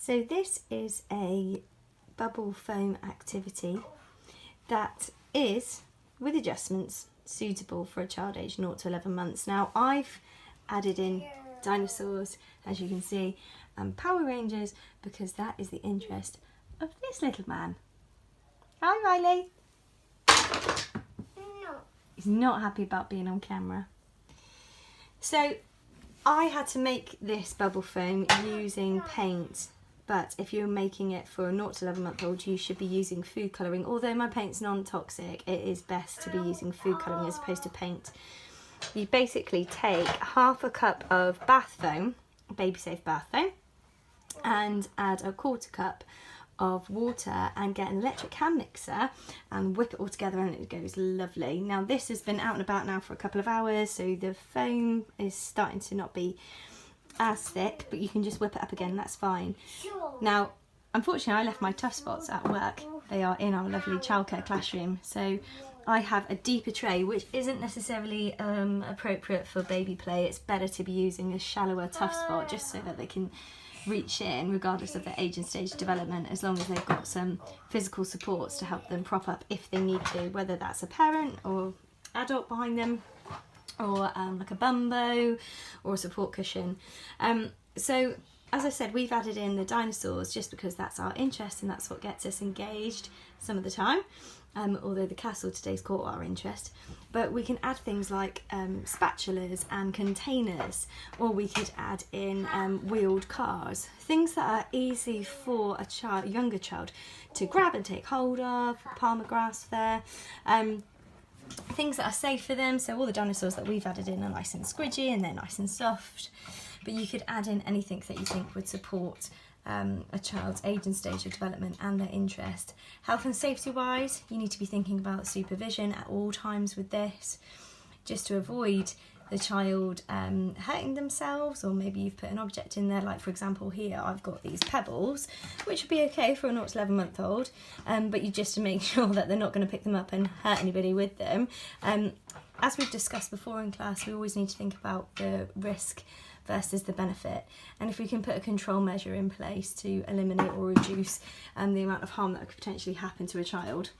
So this is a bubble foam activity that is, with adjustments, suitable for a child aged 0 to 11 months. Now I've added in dinosaurs, as you can see, and Power Rangers because that is the interest of this little man. Hi Riley. No. He's not happy about being on camera. So I had to make this bubble foam using paint, but if you're making it for a 0 to 11 month old you should be using food colouring. Although my paint's non-toxic, it is best to be using food colouring as opposed to paint. You basically take half a cup of bath foam, baby safe bath foam, and add a 1/4 cup of water and get an electric hand mixer and whip it all together and it goes lovely. Now this has been out and about now for a couple of hours, so the foam is starting to not be as thick, but you can just whip it up again, that's fine. Now unfortunately I left my tough spots at work. They are in our lovely childcare classroom, so I have a deeper tray which isn't necessarily appropriate for baby play. It's better to be using a shallower tough spot just so that they can reach in regardless of their age and stage of development, as long as they've got some physical supports to help them prop up if they need to, whether that's a parent or adult behind them, or like a bumbo or a support cushion. So as I said, we've added in the dinosaurs just because that's our interest and that's what gets us engaged some of the time, although the castle today's caught our interest. But we can add things like spatulas and containers, or we could add in wheeled cars, things that are easy for a child, younger child to grab and take hold of, palmer grasp there. Things that are safe for them, so all the dinosaurs that we've added in are nice and squidgy and they're nice and soft, but you could add in anything that you think would support a child's age and stage of development and their interest. Health and safety wise, you need to be thinking about supervision at all times with this, just to avoid the child hurting themselves, or maybe you've put an object in there, like for example here I've got these pebbles, which would be okay for a 0 to 11 month old, but you just to make sure that they're not going to pick them up and hurt anybody with them. As we've discussed before in class, we always need to think about the risk versus the benefit, and if we can put a control measure in place to eliminate or reduce the amount of harm that could potentially happen to a child.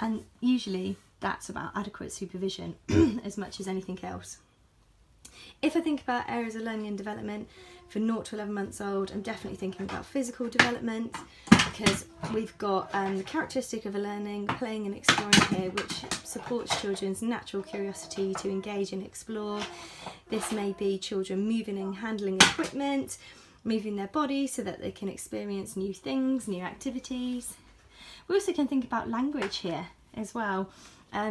And usually that's about adequate supervision as much as anything else. If I think about areas of learning and development for 0 to 11 months old, I'm definitely thinking about physical development, because we've got the characteristic of a learning, playing and exploring here, which supports children's natural curiosity to engage and explore. This may be children moving and handling equipment, moving their body so that they can experience new things, new activities. We also can think about language here as well.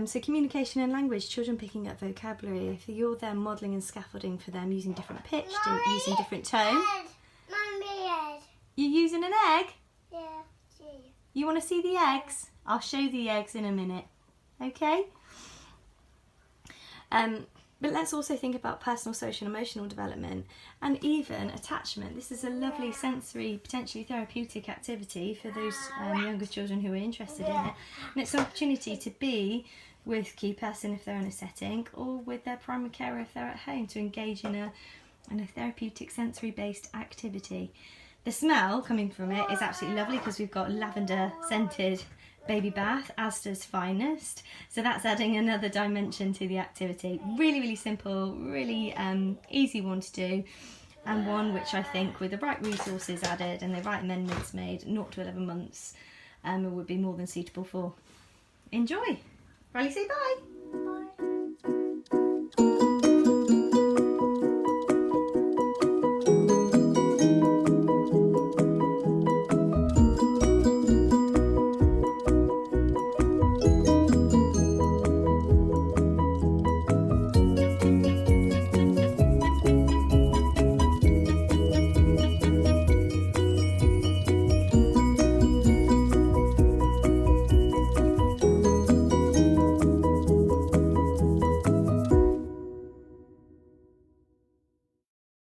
So communication and language, children picking up vocabulary. If you're there modelling and scaffolding for them using different pitch, using different tone. Mommy, You're using an egg? yeah, see. You want to see the eggs? I'll show the eggs in a minute. Okay? But let's also think about personal, social and emotional development, and even attachment. This is a lovely sensory, potentially therapeutic activity for those younger children who are interested in it. And it's an opportunity to be with key person if they're in a setting, or with their primary carer if they're at home, to engage in a therapeutic sensory based activity. The smell coming from it is absolutely lovely because we've got lavender scented baby bath, Asda's finest, so that's adding another dimension to the activity. Really, really simple, really easy one to do, and one which I think with the right resources added and the right amendments made, 0 to 11 months, would be more than suitable for. Enjoy! Riley, say bye! Bye.